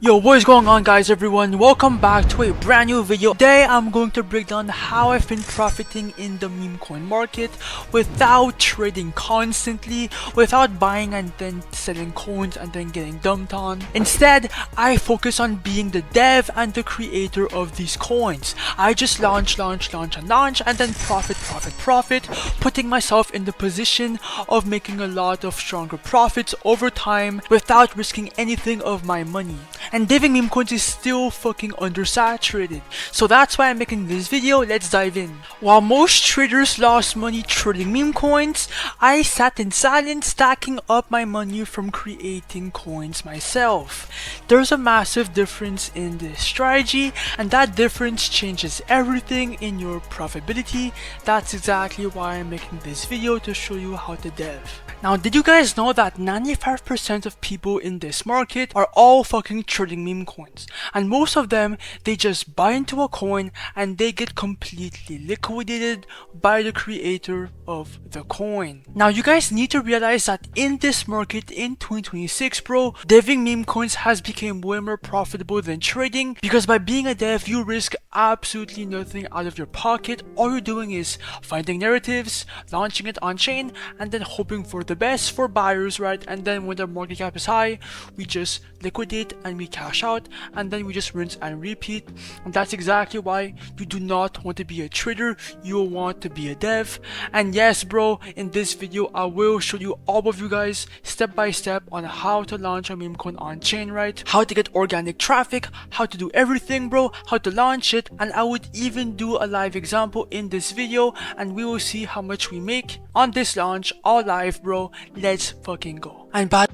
Yo, what is going on, guys? Everyone, welcome back to a brand new video. Today I'm going to break down how I've been profiting in the meme coin market without trading constantly, without buying and then selling coins and then getting dumped on. Instead, I focus on being the dev and the creator of these coins. I just launch and then profit, putting myself in the position of making a lot of stronger profits over time without risking anything of my money. And Devving Memecoins is still fucking undersaturated. So that's why I'm making this video. Let's dive in. While most traders lost money trading meme coins, I sat in silence stacking up my money from creating coins myself. There's a massive difference in this strategy, and that difference changes everything in your profitability. That's exactly why I'm making this video, to show you how to dev. Now, did you guys know that 95% of people in this market are all fucking trading meme coins? And most of them, they just buy into a coin and they get completely liquidated by the creator of the coin. Now, you guys need to realize that in this market in 2026, bro, deving meme coins has become way more profitable than trading, because by being a dev, you risk absolutely nothing out of your pocket. All you're doing is finding narratives, launching it on chain, and then hoping for the best for buyers, right? And then when the market cap is high, we just liquidate and we cash out, and then we just rinse and repeat. And that's exactly why you do not want to be a trader. You want to be a dev. And yes, bro, in this video I will show you, all of you guys, step by step on how to launch a meme coin on chain, right? How to get organic traffic, how to do everything, bro, how to launch it, and I would even do a live example in this video, and we will see how much we make on this launch all live, bro. Let's fucking go. And by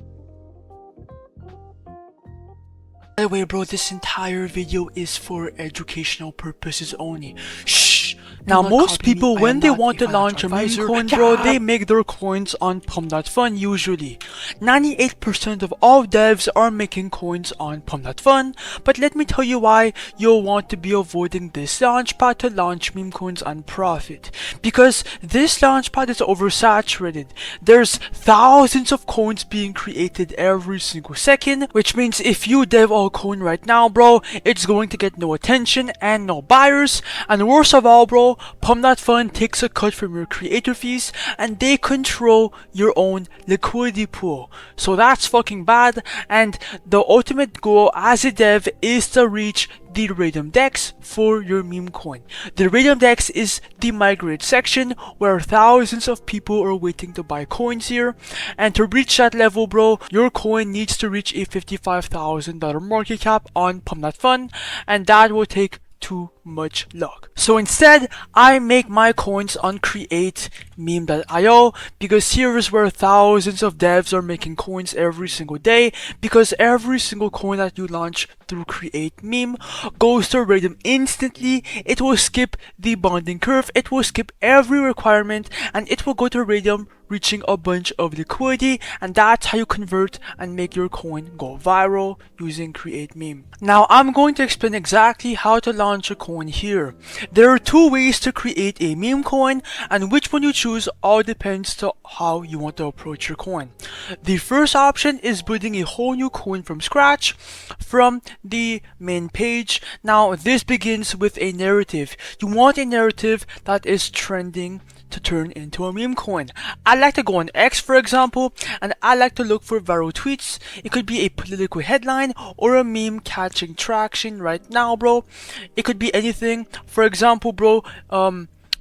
the way, bro, this entire video is for educational purposes only. Shh. Now, most people, when they want to launch a meme coin, bro, they make their coins on Pump.Fun usually. 98% of all devs are making coins on Pump.Fun, but let me tell you why you'll want to be avoiding this launchpad to launch meme coins and profit. Because this launchpad is oversaturated. There's thousands of coins being created every single second, which means if you dev a coin right now, bro, it's going to get no attention and no buyers. And worst of all, bro, Pump.Fun takes a cut from your creator fees, and they control your own liquidity pool. So that's fucking bad, and the ultimate goal as a dev is to reach the Raydium DEX for your meme coin. The Raydium DEX is the migrate section where thousands of people are waiting to buy coins here, and to reach that level, bro, your coin needs to reach a $55,000 market cap on Pump.Fun, and that will take too much luck. So instead, I make my coins on create meme.io, because here is where thousands of devs are making coins every single day, because every single coin that you launch through create meme goes to Raydium instantly. It will skip the bonding curve, it will skip every requirement, and it will go to Raydium, reaching a bunch of liquidity, and that's how you convert and make your coin go viral using create meme. Now, I'm going to explain exactly how to launch a coin here. There are two ways to create a meme coin, and which one you choose all depends to how you want to approach your coin. The first option is building a whole new coin from scratch from the main page. Now, this begins with a narrative. You want a narrative that is trending to turn into a meme coin. I like to go on X, for example, and I like to look for viral tweets. It could be a political headline or a meme catching traction right now, bro. It could be anything. For example, bro,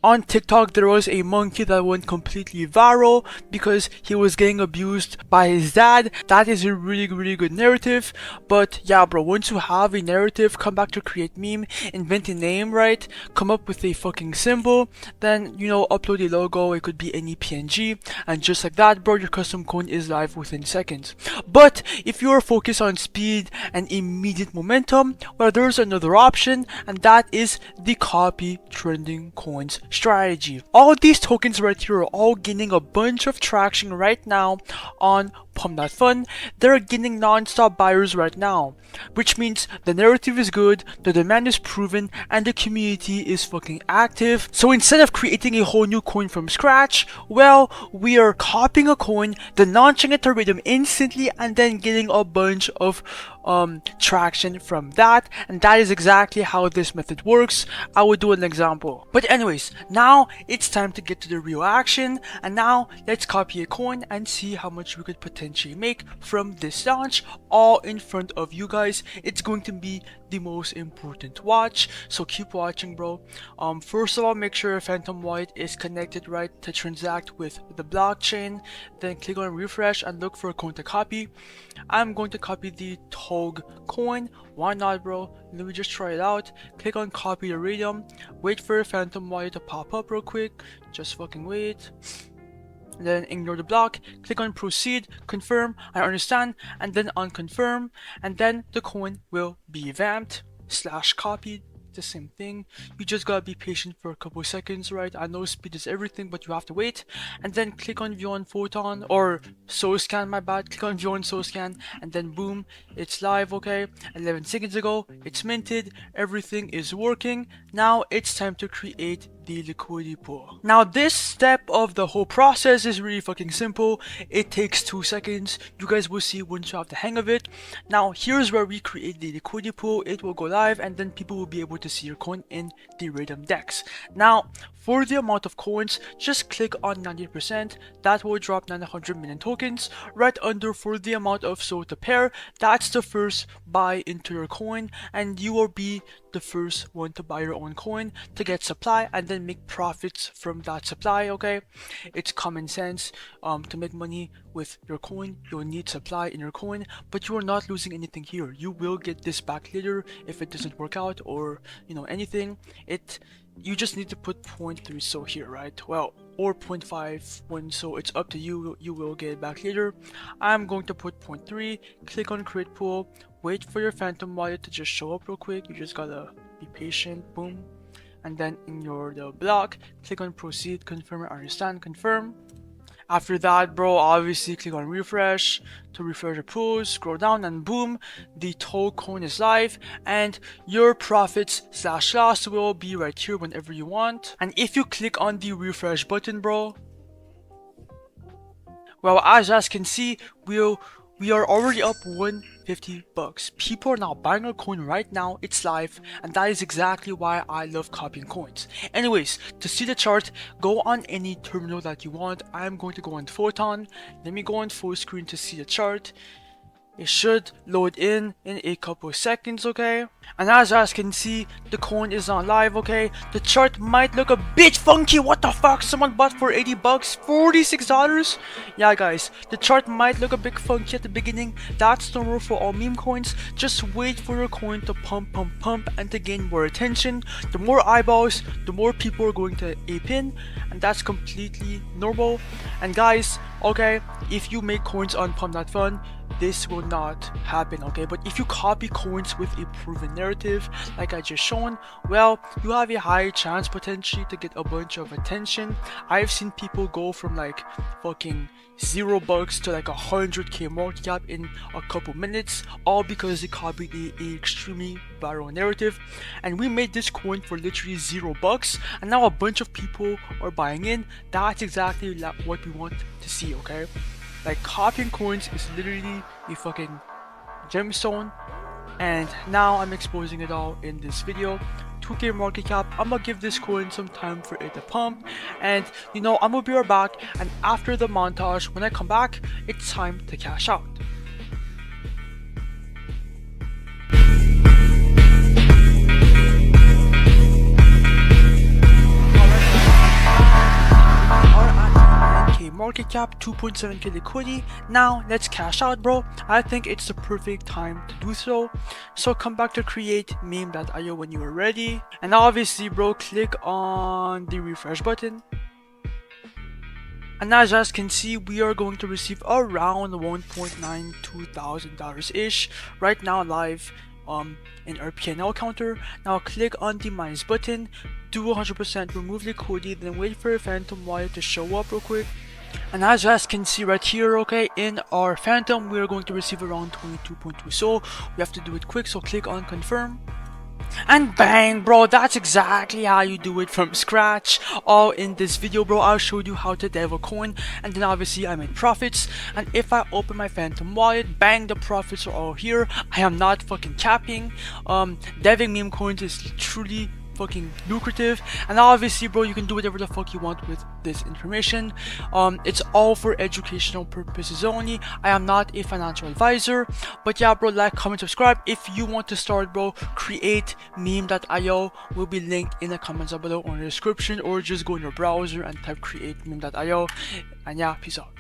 on TikTok, there was a monkey that went completely viral because he was getting abused by his dad. That is a really good narrative. But yeah, bro, once you have a narrative, come back to create meme, invent a name, right? Come up with a fucking symbol, then, you know, upload a logo. It could be any PNG, and just like that, bro, your custom coin is live within seconds. But if you are focused on speed and immediate momentum, well, there's another option, and that is the copy trending coins strategy. All these tokens right here are all gaining a bunch of traction right now on Pump.Fun, they're getting non-stop buyers right now, which means the narrative is good, the demand is proven, and the community is fucking active. So instead of creating a whole new coin from scratch, well, we are copying a coin, then launching it to Raydium instantly, and then getting a bunch of traction from that. And that is exactly how this method works. I will do an example. But anyways, now it's time to get to the real action, and now let's copy a coin and see how much we could potentially make from this launch, all in front of you guys. It's going to be the most important watch, so keep watching, bro. First of all, make sure Phantom Wallet is connected right to transact with the blockchain. Then click on refresh and look for a coin to copy. I'm going to copy the Tog coin. Why not, bro? Let me just try it out. Click on copy the Raydium. Wait for Phantom Wallet to pop up real quick. Just fucking wait. Then ignore the block, click on proceed, confirm, I understand, and then on confirm, and then the coin will be vamped / copied. The same thing. You just gotta be patient for a couple seconds, right? I know speed is everything, but you have to wait. And then click on view on photon, or so scan, my bad. Click on view on so scan, and then boom, it's live. Okay, 11 seconds ago, it's minted, everything is working. Now it's time to create the liquidity pool. Now this step of the whole process is really fucking simple. It takes 2 seconds. You guys will see once you have the hang of it. Now here's where we create the liquidity pool. It will go live, and then people will be able to see your coin in the Raydium DEX. Now for the amount of coins, just click on 90%. That will drop 900 million tokens. Right under for the amount of sold to pair, that's the first buy into your coin, and you will be the first one to buy your own coin to get supply and then make profits from that supply. Okay, it's common sense. To make money with your coin, you'll need supply in your coin, but you are not losing anything here. You will get this back later if it doesn't work out, or anything. You just need to put 0.3 so here, right? Well, or 0.5 when, so it's up to you. You will get it back later. I'm going to put 0.3. Click on create pool. Wait for your Phantom Wallet to just show up real quick. You just gotta be patient. Boom. And then ignore the block. Click on proceed, confirm, I understand, confirm. After that, bro, obviously click on refresh to refresh the pools, scroll down, and boom, the Tog coin is live, and your profits / loss will be right here whenever you want. And if you click on the refresh button, bro, well, as you guys can see, we are already up $150. People are now buying our coin right now. It's live, and that is exactly why I love copying coins. Anyways, to see the chart, go on any terminal that you want. I'm going to go on Photon. Let me go on full screen to see the chart. It should load in a couple of seconds, okay? And as you guys can see, the coin is not live, okay? The chart might look a bit funky. What the fuck? Someone bought for $80, $46? Yeah, guys, the chart might look a bit funky at the beginning. That's normal for all meme coins. Just wait for your coin to pump, and to gain more attention. The more eyeballs, the more people are going to ape in, and that's completely normal. And guys, okay, if you make coins on Pump.Fun, this will not happen, okay? But if you copy coins with a proven narrative like I just shown, well, you have a high chance potentially to get a bunch of attention. I've seen people go from like fucking $0 to like 100k market cap in a couple minutes, all because they copied a extremely viral narrative. And we made this coin for literally $0, and now a bunch of people are buying in. That's exactly what we want to see, okay? Like, copying coins is literally a fucking gemstone, and now I'm exposing it all in this video. 2k market cap. I'm gonna give this coin some time for it to pump, and I'm gonna be right back. And after the montage, when I come back, it's time to cash out. Market cap, 2.7k liquidity. Now let's cash out, bro. I think it's the perfect time to do so. So come back to create meme.io when you are ready, and obviously, bro, click on the refresh button. And as you guys can see, we are going to receive around $1.92,000 ish right now live in our PNL counter. Now click on the minus button, do 100% remove liquidity, then wait for your Phantom Wallet to show up real quick. And as you guys can see right here, okay, in our phantom, we're going to receive around 22.2. So we have to do it quick. So click on confirm. And bang, bro, that's exactly how you do it from scratch. All in this video, bro, I'll show you how to dev a coin, and then obviously I made profits. And if I open my phantom wallet, bang, the profits are all here. I am not fucking capping. Devving Memecoins is truly fucking lucrative, and obviously, bro, you can do whatever the fuck you want with this information. It's all for educational purposes only. I am not a financial advisor, but yeah, bro, like, comment, subscribe. If you want to start, bro, create meme.io will be linked in the comments down below or in the description, or just go in your browser and type create meme.io. And yeah, peace out.